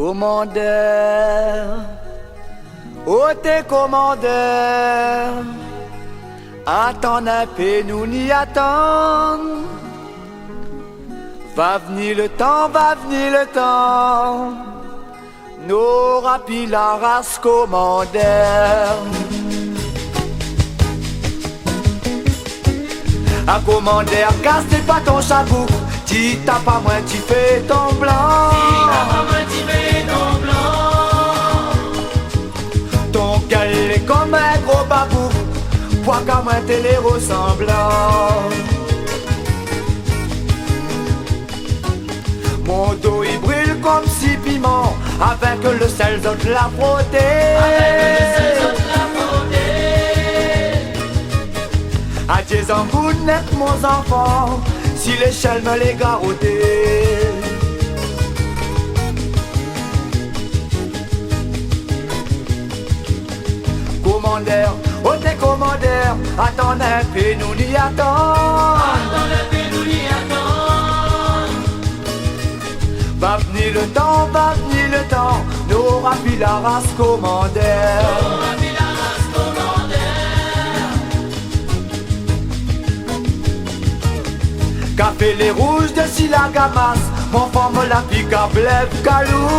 Commandeur, ô tes commandeurs, attends un peu, nous n'y attendons. Va venir le temps, va venir le temps, n'aura plus la race commandeur. Un commandeur, casse pas ton chapeau, tu t'as pas moins, tu fais ton blanc. Ton gueule est comme un gros babou, poids comme un télé ressemblant. Mon dos il brûle comme si piment, avec le sel de la frotté. Adieu en bout de net mon enfant, si l'échelle me les garrotée. Commandeur, oh t'es commandeur, attends un peu, nous n'y attendons. Va venir le temps, va venir le temps, n'aura plus la race commandeur. Café les rouges de Silagamas, mon femme la pique à blève calou.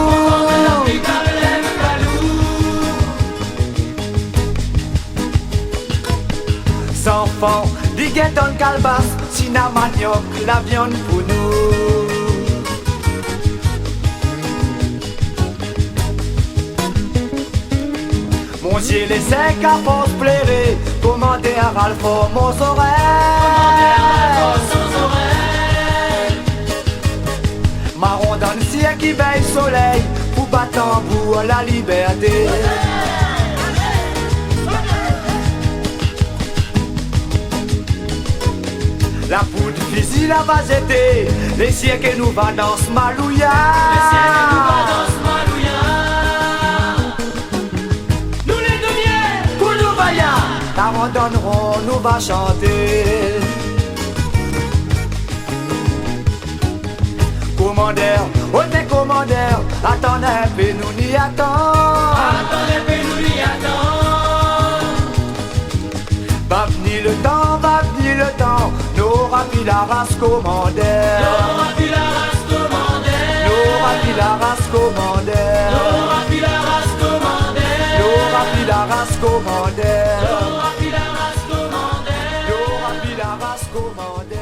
Sans fond, digueton calbas, sinamaniok, la viande pour nous. Mon ciel est sec à force plairer, commandez à Ralph mon oreille. Marron dans le ciel qui veille soleil, pour battre en bout la liberté. La poudre fusil la vaseté, les siècles nous va dans ce malouya. Nous les demiers, Pour nous vaillant, l'abandonnerons, nous va chanter. Commandeur, oh t'es commandeur, attends un peu, nous n'y attendons. Va venir le temps, va venir le temps, n'aura plus la race commandeur. N'aura plus la race commandeur. N'aura plus la race commandeur. n'aura plus la race commandeur. N'aura plus la race commandeur. N'aura plus la race commandeur. N'aura plus la race commandeur.